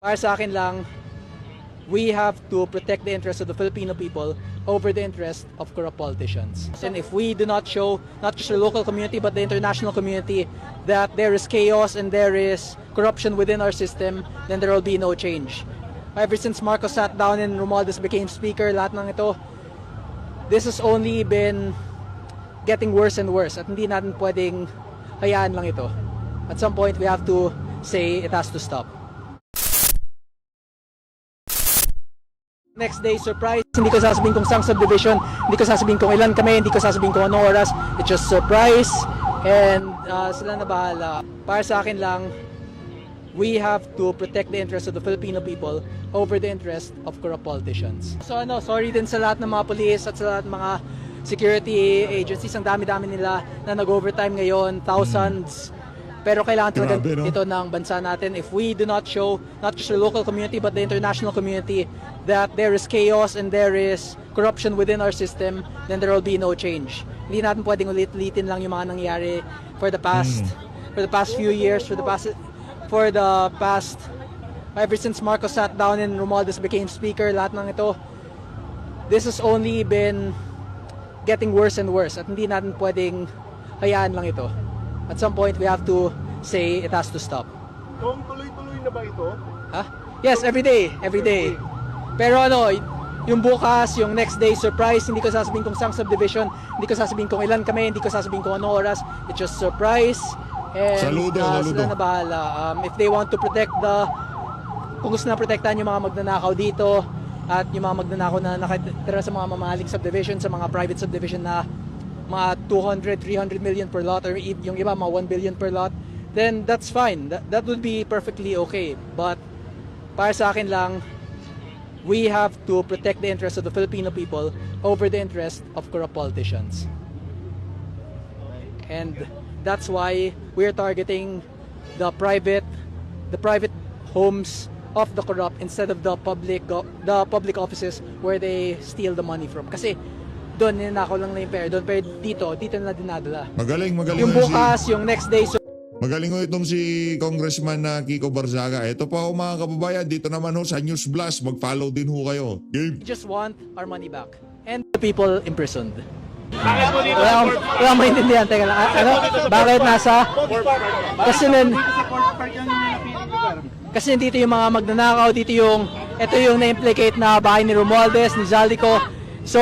Para sa akin lang, we have to protect the interests of the Filipino people over the interest of corrupt politicians. And if we do not show, not just the local community, but the international community, that there is chaos and there is corruption within our system, then there will be no change. Ever since Marcos sat down and Romualdez became speaker, lahat ng ito, this has only been getting worse and worse. At hindi natin pwedeng hayaan lang ito. At some point, we have to say it has to stop. Next day, surprise. Hindi ko sasabihin kung saan subdivision, hindi ko sasabihin kung ilan kami, hindi ko sasabihin kung anong oras. It's just surprise. And sila na bahala. Para sa akin lang, we have to protect the interests of the Filipino people over the interest of corrupt politicians. So sorry din sa lahat ng mga police at sa lahat ng mga security agencies. Ang dami-dami nila na nag-overtime ngayon, thousands. Pero kailangan talaga dito ng bansa natin. If we do not show, not just the local community, but the international community, that there is chaos and there is corruption within our system, then there will be no change. Hindi natin pwedeng ulit-ulitin lang yung mga nangyari for the past few years, for the past ever since Marcos sat down and Romualdez became speaker, lahat ng ito, this has only been getting worse and worse. At hindi natin pwedeng hayaan lang ito. At some point, we have to say it has to stop. Kung tuloy-tuloy na ba ito? Ha? Yes, every day. Pero yung bukas, yung next day, surprise, hindi ko sasabihin kung saan subdivision, hindi ko sasabihin kung ilan kami, hindi ko sasabihin kung anong oras. It's just surprise. And Saludo. sila na bahala. If they want to protect kung gusto na protektahan yung mga magnanakaw dito, at yung mga magnanakaw na nakatira sa mga mamahaling subdivision, sa mga private subdivision na mga 200, 300 million per lot, or yung iba mga 1 billion per lot, then that's fine. That would be perfectly okay. But para sa akin lang, we have to protect the interests of the Filipino people over the interest of corrupt politicians. And that's why we're targeting the private homes of the corrupt instead of the public offices where they steal the money from. Kasi doon ninakaw lang na yung pera doon, pero dito na dinadala. Magaling Yung bukas, yung next day, Magaling ho itong si Congressman na Kiko Barzaga. Ito pa ho mga kababayan, dito naman ho sa News Blast, mag-follow din ho kayo. Game! we just want our money back and the people imprisoned. Bakit po dito? Wala maintindihan. Teka lang. Bakit nasa? Kasi dito yung mga magnanakaw, ito yung na-implicate na bahay ni Romualdez, ni Zaldico. So,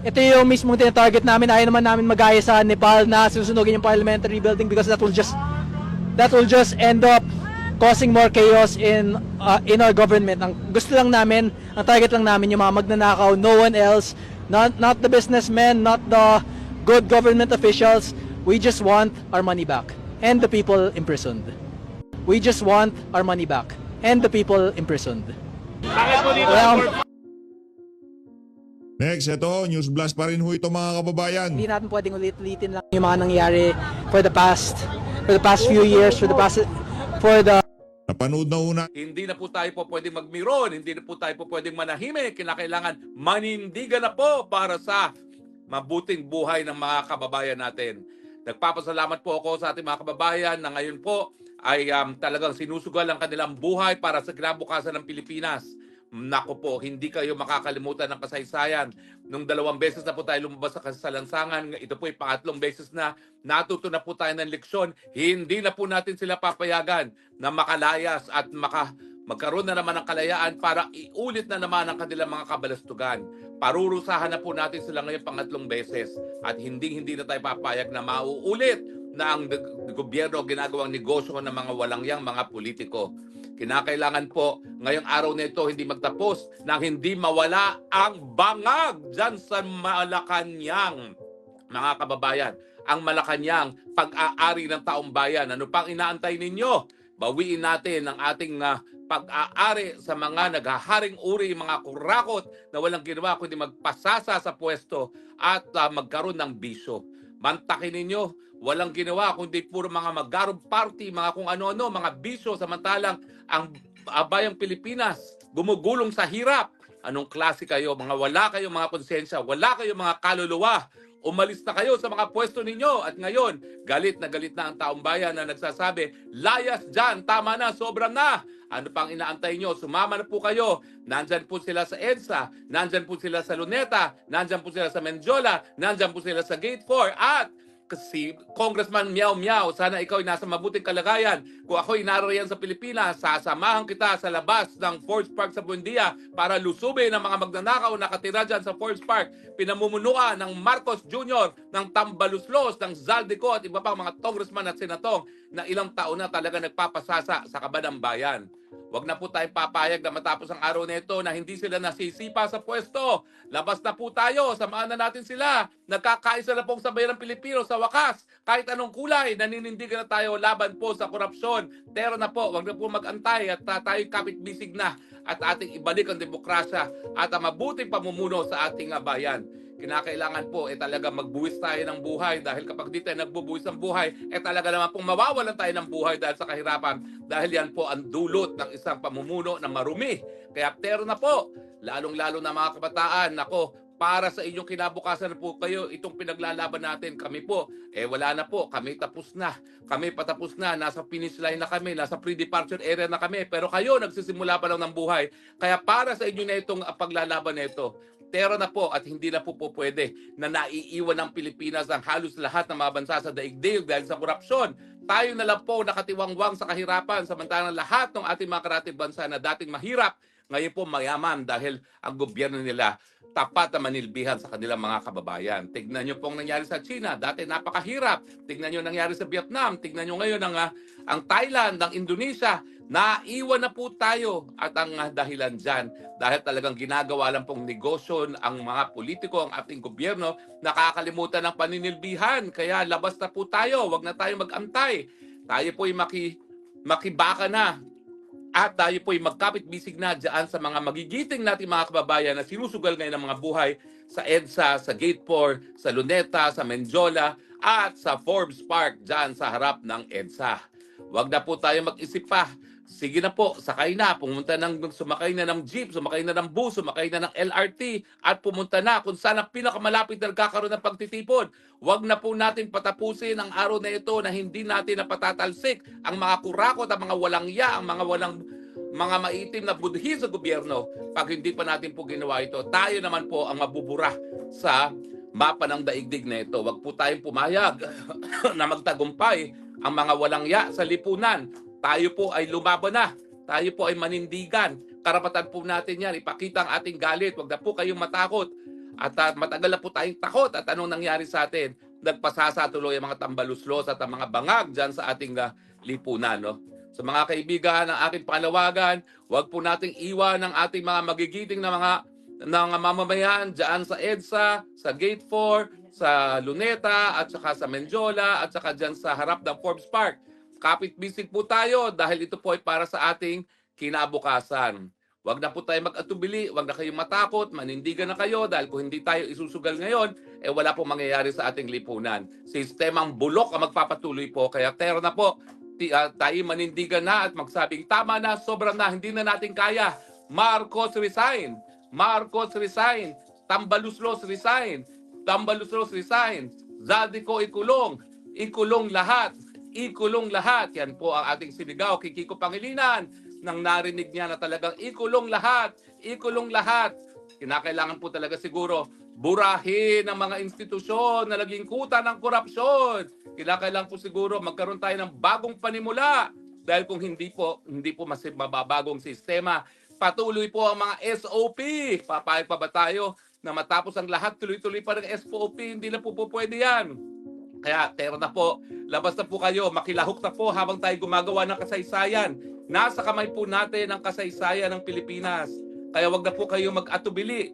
ito yung mismong tinatarget namin. Ayaw naman namin magaya sa Nepal na susunugin yung parliamentary building because that will just end up causing more chaos in our government. Ang gusto lang namin, ang target lang namin yung mga magnanakaw, no one else, not the businessmen, not the good government officials. We just want our money back and the people imprisoned. We just want our money back and the people imprisoned. Bakit po dito? Next, ito, News Blast pa rin ho ito mga kababayan. Hindi natin pwedeng ulit-ulitin lang yung mga nangyari for the past few years, Napanood na ho na. Hindi na po tayo po pwedeng magmiron, hindi na po tayo po pwedeng manahimik. Kinakailangan manindigan na po para sa mabuting buhay ng mga kababayan natin. Nagpapasalamat po ako sa ating mga kababayan na ngayon po ay talagang sinusugal ang kanilang buhay para sa kinabukasan ng Pilipinas. Nako po, hindi kayo makakalimutan ng kasaysayan. Nung 2 beses na po tayo lumabas sa lansangan, ito po ay pangatlong beses na natuto na po tayo ng leksyon. Hindi na po natin sila papayagan na makalayas at magkaroon na naman ng kalayaan para iulit na naman ang kanilang mga kabalastugan. Parurusahan na po natin sila ngayon pangatlong beses at hindi na tayo papayag na mauulit na ang gobyerno ginagawang negosyo ng mga walangyang mga politiko. Kinakailangan po ngayong araw na ito hindi magtapos nang hindi mawala ang bangag dyan sa Malacanang. Mga kababayan, ang Malacanang, pag-aari ng taong bayan. Ano pang inaantay ninyo? Bawiin natin ang ating pag-aari sa mga naghaharing uri, mga kurakot na walang ginawa kundi magpasasa sa pwesto at magkaroon ng bisyo. Mantakin ninyo, walang ginawa kundi puro mga mag-garb party, mga kung ano-ano, mga bisyo, samantalang ang bayang Pilipinas gumugulong sa hirap. Anong klase kayo? Wala kayong mga konsensya, wala kayong mga kaluluwa. umalis na kayo sa mga pwesto ninyo. At ngayon, galit na ang taong bayan na nagsasabi, layas dyan, tama na, sobrang na. Ano pang inaantay nyo? Sumama na po kayo. Nandyan po sila sa EDSA, nandyan po sila sa Luneta, nandyan po sila sa Mendiola, nandyan po sila sa Gate 4. At si Congressman Meow Meow, sana ikaw ay nasa mabuting kalagayan. Kung ako'y naroroon sa Pilipinas, sasamahan kita sa labas ng Forbes Park sa Buendia para lusubin ang mga magnanakaw na nakatira dyan sa Forbes Park. Pinamumunuan ng Marcos Jr., ng Tambaluslos, ng Zaldico at iba pang mga congressman at senatong na ilang taon na talaga nagpapasasa sa kaban ng bayan. Huwag na po tayong papayag na matapos ang araw na ito na hindi sila nasisipa sa pwesto. Labas na po tayo, samahan na natin sila. Nagkakaisa na pong sabayan ng Pilipino sa wakas. Kahit anong kulay, naninindigan na tayo laban po sa korupsyon. Pero na po, huwag na po mag-antay at tayo kapit-bisig na at ating ibalik ang demokrasya at ang mabuting pamumuno sa ating bayan. Kinakailangan po talaga magbuwis tayo ng buhay dahil kapag di tayo nagbubuwis ng buhay, talaga naman pong mawawalan tayo ng buhay dahil sa kahirapan dahil yan po ang dulot ng isang pamumuno na marumi. Kaya pero na po, lalong-lalo na mga kabataan, nako, para sa inyong kinabukasan na po kayo, itong pinaglalaban natin, kami po, wala na po, kami tapos na. Kami patapos na, nasa finish line na kami, nasa pre-departure area na kami, pero kayo nagsisimula pa lang ng buhay. Kaya para sa inyo na itong paglalaban na ito, pero na po at hindi na po pwede na naiiwan ng Pilipinas ang halos lahat ng mga bansa sa daigdig dahil sa korupsyon. Tayo na lang po nakatiwangwang sa kahirapan samantalang lahat ng ating mga karatig bansa na dating mahirap, ngayon po mayaman dahil ang gobyerno nila tapat na manilbihan sa kanilang mga kababayan. Tignan nyo pong nangyari sa China, dati napakahirap. Tignan nyo nangyari sa Vietnam, tignan nyo ngayon ang Thailand, ang Indonesia. Naiwan na po tayo at ang dahilan dyan dahil talagang ginagawa lang pong negosyo ang mga politiko, ang ating gobyerno, nakakalimutan ng paninilbihan. Kaya labas na po tayo, wag na tayo mag-antay. Tayo po'y makibaka na at tayo po'y magkapit-bisig na dyan sa mga magigiting nating mga kababayan na sinusugal ngayon ng mga buhay sa EDSA, sa Gate 4, sa Luneta, sa Mendiola at sa Forbes Park dyan sa harap ng EDSA. Wag na po tayo mag-isip pa. Sige na po, sakay na, sumakay na ng jeep, sumakay na ng bus, sumakay na ng LRT, at pumunta na kung saan ang pinakamalapit na nagkakaroon ng pagtitipon. Huwag na po natin patapusin ang araw na ito na hindi natin napatatalsik ang mga kurakot, ang mga walang ya, ang mga maitim na budhi sa gobyerno. Pag hindi pa natin po ginawa ito, tayo naman po ang mabubura sa mapa ng daigdig na ito. Huwag po tayong pumayag na magtagumpay ang mga walang ya sa lipunan. Tayo po ay lumaban na. Tayo po ay manindigan. Karapatan po natin yan. Ipakita ang ating galit. Huwag na po kayong matakot. At matagal na po tayong takot. At anong nangyari sa atin? Nagpasasa tuloy ang mga tambaluslos at ang mga bangag dyan sa ating lipunan. No? Sa mga kaibigan ng aking panawagan, huwag po nating iwan ang ating mga magigiting na mga mamamayan dyan sa EDSA, sa Gate 4, sa Luneta, at saka sa Mendiola, at saka dyan sa harap ng Forbes Park. Kapit-bisig po tayo dahil ito po ay para sa ating kinabukasan. Huwag na po tayo mag-atubili, huwag na kayong matakot, manindigan na kayo dahil kung hindi tayo isusugal ngayon, wala pong mangyayari sa ating lipunan. Sistemang bulok ang magpapatuloy po, kaya tero na po, tayo manindigan na at magsabing tama na, sobrang na, hindi na natin kaya. Marcos resign! Marcos resign! Tambaluslos resign! Tambaluslos resign! Zaldico ikulong! Ikulong lahat! Ikulong lahat. Yan po ang ating sinigaw kay Kiko Pangilinan nang narinig niya na talagang ikulong lahat. Ikulong lahat. Kinakailangan po talaga siguro burahin ang mga institusyon na naging kuta ng korupsyon. Kinakailangan po siguro magkaroon tayo ng bagong panimula. Dahil kung hindi po mababagong sistema, patuloy po ang mga SOP. Papayag pa ba tayo na matapos ang lahat, tuloy-tuloy pa ng SOP? Hindi na po pwede yan. Kaya tero na po, labas na po kayo, makilahok na po habang tayo gumagawa ng kasaysayan. Nasa kamay po natin ang kasaysayan ng Pilipinas. Kaya wag na po kayo mag-atubili.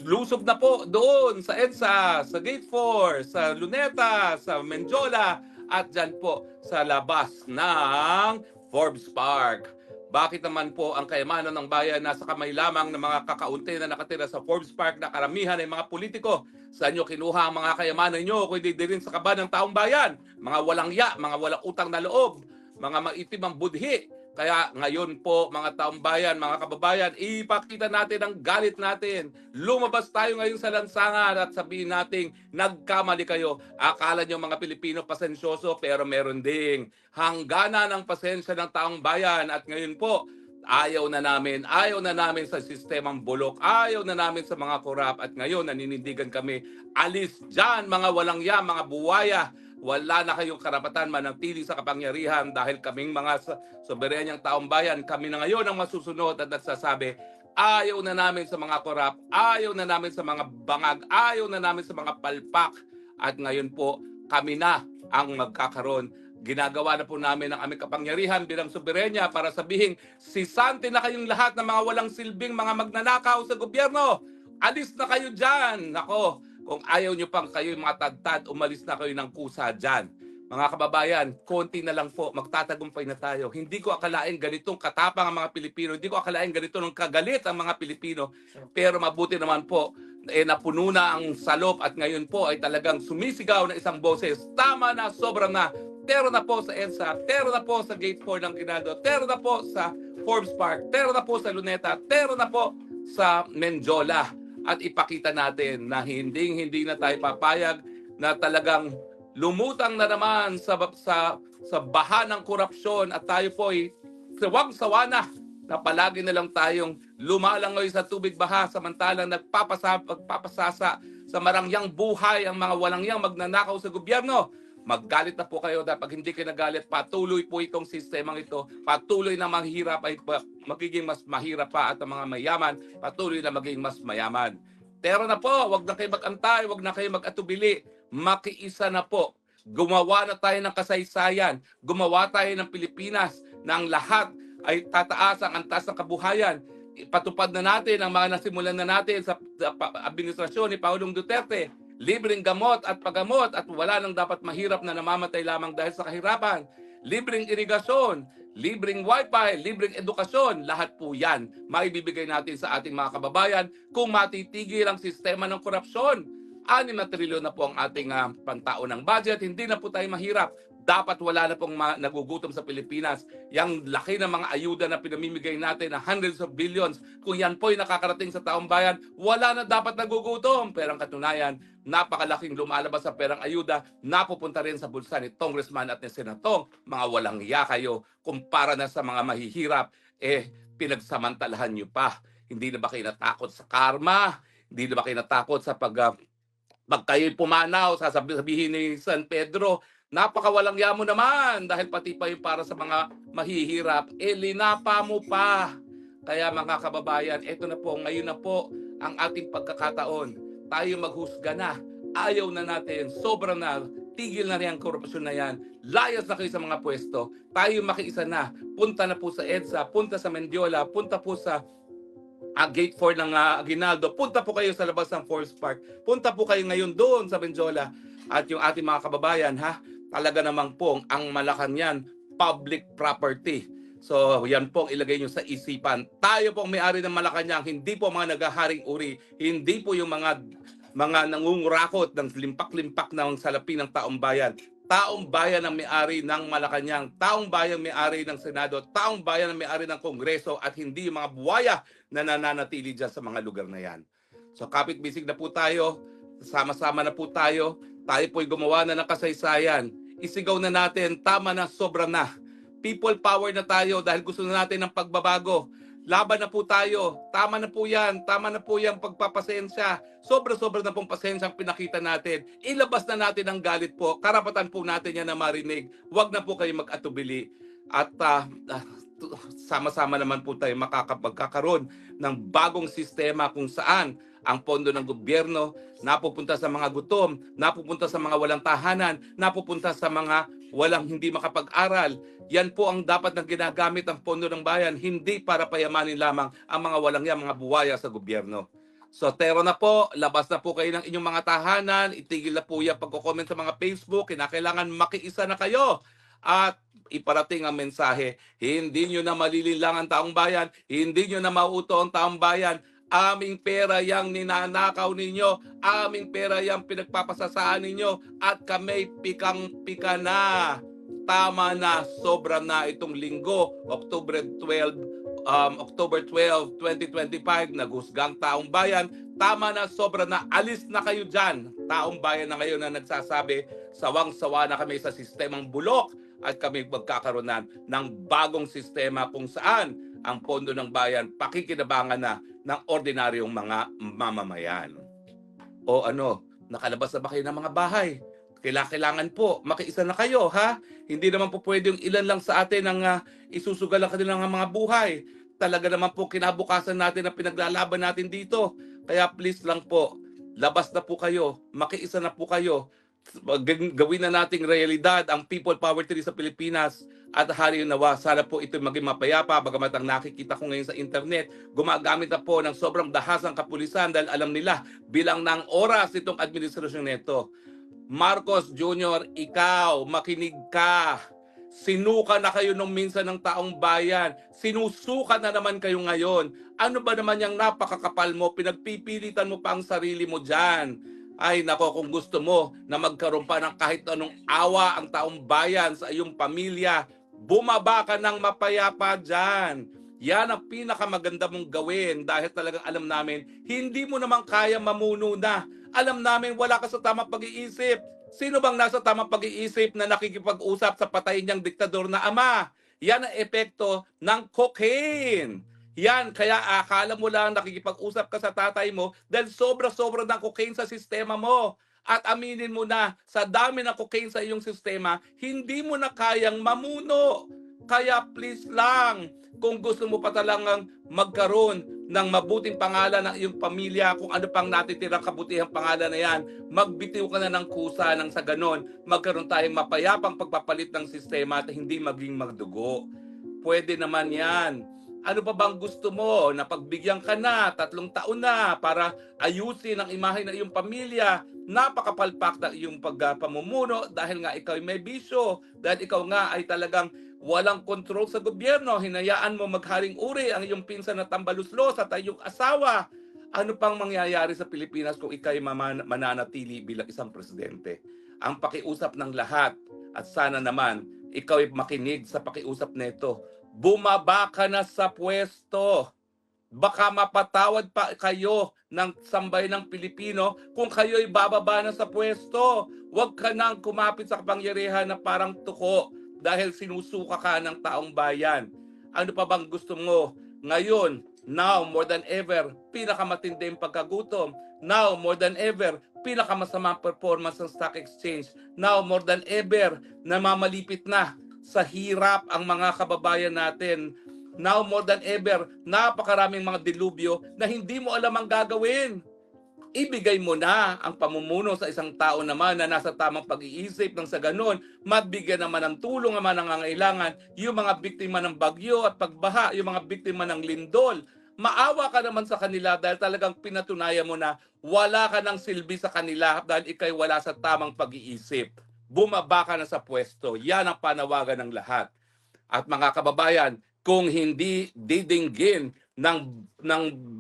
Lusob na po doon sa EDSA, sa Gate 4, sa Luneta, sa Mendiola, at dyan po sa labas ng Forbes Park. Bakit naman po ang kayamanan ng bayan nasa kamay lamang ng mga kakaunti na nakatira sa Forbes Park na karamihan ay mga politiko? Saan nyo kinuha ang mga kayamanan nyo kung hindi din sa kaban ng taong bayan? Mga walang ya, mga walang utang na loob, mga maitim ang budhi. Kaya ngayon po mga taong bayan, mga kababayan, ipakita natin ang galit natin. Lumabas tayo ngayon sa lansangan at sabihin natin, nagkamali kayo. Akala nyo mga Pilipino pasensyoso, pero meron ding hangganan ng pasensya ng taong bayan. At ngayon po, ayaw na namin sa sistemang bulok, ayaw na namin sa mga korap. At ngayon, naninindigan kami, alis dyan mga walang ya, mga buwaya. Wala na kayong karapatan manatili sa kapangyarihan dahil kaming mga soberanyang taong bayan, kami na ngayon ang masusunod at nagsasabi, ayaw na namin sa mga korap, ayaw na namin sa mga bangag, ayaw na namin sa mga palpak. At ngayon po, kami na ang magkakaroon. Ginagawa na po namin ang aming kapangyarihan bilang soberanya para sabihin, sisante na kayong lahat ng mga walang silbing mga magnanakaw sa gobyerno. Alis na kayo dyan. Nako, kung ayaw nyo pang kayo mga tagtad, umalis na kayo ng kusa dyan. Mga kababayan, konti na lang po, magtatagumpay na tayo. Hindi ko akalain ganitong katapang ang mga Pilipino. Hindi ko akalain ganito nung kagalit ang mga Pilipino. Pero mabuti naman po, napuno na ang salop at ngayon po ay talagang sumisigaw na isang boses. Tama na, sobra na. Tero na po sa EDSA, tero na po sa Gate 4 ng Ginaldo, tero na po sa Forbes Park, tero na po sa Luneta, tero na po sa Menjola. At ipakita natin na hindi na tayo papayag na talagang lumutang na naman sa baha ng korupsyon at tayo po ay sawang-sawa na palagi na lang tayong lumalangoy sa tubig baha samantalang nagpapasasa sa marangyang buhay ang mga walangyang magnanakaw sa gobyerno. Maggalit na po kayo dahil pag hindi kayo nagalit, patuloy po itong sistemang ito, patuloy na mahirap ay magiging mas mahirap pa at ang mga mayaman, patuloy na magiging mas mayaman. Pero na po, wag na kayo mag-antay, wag na kayo mag-atubili, makiisa na po. Gumawa na tayo ng kasaysayan, gumawa tayo ng Pilipinas na ang lahat ay tataas ang antas ng kabuhayan. Ipatupad na natin ang mga nasimulan na natin sa administrasyon ni Pangulong Duterte. Libreng gamot at paggamot at wala nang dapat mahirap na namamatay lamang dahil sa kahirapan. Libreng irigasyon, libreng wifi, libreng edukasyon, lahat po yan maibibigay natin sa ating mga kababayan kung matitigil ang sistema ng korupsyon. 6 na trilyon na po ang ating pantaon ng budget, hindi na po tayo mahirap. Dapat wala na pong nagugutom sa Pilipinas. Yang laki ng mga ayuda na pinamimigay natin na hundreds of billions, kung yan po ay nakakarating sa taong bayan, wala na dapat nagugutom. Pero ang katunayan, napakalaking lumalabas sa perang ayuda, napupunta rin sa bulsa ni Congressman at ni Senatong. Mga walang hiya kayo, kumpara na sa mga mahihirap, pinagsamantalahan nyo pa. Hindi na ba kayo natakot sa karma? Hindi na ba kayo natakot sa pag kayo'y pumanaw, sasabihin ni San Pedro, napakawalang yamo naman dahil pati pa yung para sa mga mahihirap, linapa mo pa. Kaya mga kababayan, ito na po, ngayon na po ang ating pagkakataon. Tayo maghusga na. Ayaw na natin, sobra na, tigil na rin ang korupsyon na yan. Layas na kayo sa mga pwesto. Tayo makiisa na. Punta na po sa EDSA, punta sa Mendiola, punta po sa Gate 4 ng Aguinaldo. Punta po kayo sa labas ng Forbes Park. Punta po kayo ngayon doon sa Mendiola. At yung ating mga kababayan, talaga namang pong ang Malacanang public property. So yan pong ilagay nyo sa isipan. Tayo pong may-ari ng Malacanang, hindi po mga nagaharing uri, hindi po yung mga nangungurakot ng limpak-limpak ng salapi ng taong bayan. Taong bayan ang may-ari ng Malacanang, taong bayan may-ari ng Senado, taong bayan ang may-ari ng Kongreso at hindi yung mga buwaya na nananatili dyan sa mga lugar na yan. So kapit-bisig na po tayo, sama-sama na po tayo po'y gumawa na ng kasaysayan. Isigaw na natin, tama na, sobra na. People power na tayo dahil gusto na natin ng pagbabago. Laban na po tayo. Tama na po yan. Tama na po yan pagpapasensya. Sobra-sobra na pong pasensya ang pinakita natin. Ilabas na natin ang galit po. Karapatan po natin yan na marinig. Huwag na po kayo mag-atubili. At sama-sama naman po tayo makakapagkakaroon ng bagong sistema kung saan ang pondo ng gobyerno napupunta sa mga gutom, napupunta sa mga walang tahanan, napupunta sa mga walang hindi makapag-aral. Yan po ang dapat na ginagamit ang pondo ng bayan, hindi para payamanin lamang ang mga walang yan, mga buwaya sa gobyerno. So, tero na po, labas na po kayo ng inyong mga tahanan, itigil na po yung pagko-comment sa mga Facebook, kinakailangan makiisa na kayo. At iparating ang mensahe, hindi nyo na malililang ang taong bayan, hindi nyo na mauto ang taong bayan. Aming pera yang ninanakaw ninyo, aming pera yang pinagpapasasaan ninyo, at kami pikang-pika na. tama na, sobra na itong linggo, October 12, 2025, naghusgang taong bayan. Tama na, sobra na, alis na kayo dyan. Taong bayan na ngayon na nagsasabi, sawang-sawa na kami sa sistemang bulok at kami magkakaroon ng bagong sistema kung saan ang pondo ng bayan pakikinabangan na ng ordinaryong mga mamamayan. O ano, nakalabas na ba kayo ng mga bahay? Kailangan po, makiisa na kayo, ha? Hindi naman po pwede yung ilan lang sa atin ang isusugal ang kanilang mga buhay. Talaga naman po kinabukasan natin ang pinaglalaban natin dito. Kaya please lang po, labas na po kayo, makiisa na po kayo. Gawin na nating realidad ang People Power Tree sa Pilipinas at hari nawa. Sana po ito maging mapayapa. Bagamat ang nakikita ko ngayon sa internet, gumagamit na po ng sobrang dahasang kapulisan dahil alam nila bilang ng oras itong administrasyon nito. Marcos Jr., ikaw, makinig ka. Sinuka na kayo nung minsan ng taong bayan. Sinusuka na naman kayo ngayon. Ano ba naman yung napakakapal mo? Pinagpipilitan mo pa ang sarili mo dyan. Ay nako, kung gusto mo na magkaroon pa ng kahit anong awa ang taong bayan sa iyong pamilya, bumaba ka ng mapayapa dyan. Yan ang pinakamaganda mong gawin dahil talagang alam namin, hindi mo naman kaya mamuno na. Alam namin wala ka sa tamang pag-iisip. Sino bang nasa tamang pag-iisip na nakikipag-usap sa patay niyang diktador na ama? Yan ang epekto ng cocaine. Yan, kaya akala mo lang nakikipag-usap ka sa tatay mo dahil sobra-sobra ng cocaine sa sistema mo. At aminin mo na, sa dami ng cocaine sa iyong sistema, hindi mo na kayang mamuno. Kaya please lang, kung gusto mo pa talagang magkaroon ng mabuting pangalan ng iyong pamilya, kung ano pang natitirang kabutihang pangalan na yan, magbitiw ka na ng kusa nang sa ganon, magkaroon tayong mapayapang pagpapalit ng sistema at hindi maging magdugo. Pwede naman yan. Ano pa bang gusto mo? Na pagbigyan ka na, 3 taon na para ayusin ang imahe ng iyong pamilya. Napakapalpak na iyong pagpamumuno dahil nga ikaw ay may bisyo. Dahil ikaw nga ay talagang walang kontrol sa gobyerno. Hinayaan mo magharing uri ang iyong pinsan na tambaluslos at iyong asawa. Ano pang mangyayari sa Pilipinas kung ikaw ay mananatili bilang isang presidente? Ang pakiusap ng lahat at sana naman ikaw ay makinig sa pakiusap nito. Bumaba ka na sa pwesto. Baka mapatawad pa kayo ng sambayan ng Pilipino kung kayo'y bababa na sa pwesto. Huwag ka nang kumapit sa kapangyarihan na parang tuko dahil sinusuka ka ng taong bayan. Ano pa bang gusto mo? Ngayon, now more than ever, pinakamatindi ang pagkagutom. Now more than ever, pinakamasamang performance ng stock exchange. Now more than ever, namamalipit na sa hirap ang mga kababayan natin. Now more than ever, napakaraming mga dilubyo na hindi mo alam ang gagawin. Ibigay mo na ang pamumuno sa isang tao naman na nasa tamang pag-iisip nang sa ganon, mabigyan naman ng tulong naman ang nangangailangan, yung mga biktima ng bagyo at pagbaha, yung mga biktima ng lindol. Maawa ka naman sa kanila dahil talagang pinatunayan mo na wala ka ng silbi sa kanila dahil ikay wala sa tamang pag-iisip. Bumaba ka na sa pwesto. Yan ang panawagan ng lahat. At mga kababayan, kung hindi didinggin ng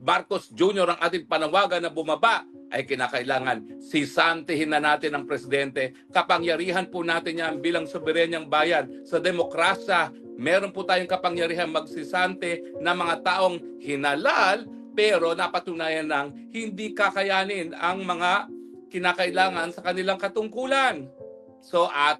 Marcos Jr. ang ating panawagan na bumaba, ay kinakailangan sisantihin na natin ang presidente. Kapangyarihan po natin yan bilang soberenyang bayan. Sa demokrasya, meron po tayong kapangyarihan magsisante ng mga taong hinalal, pero napatunayan ng hindi kakayanin ang mga kinakailangan sa kanilang katungkulan. So at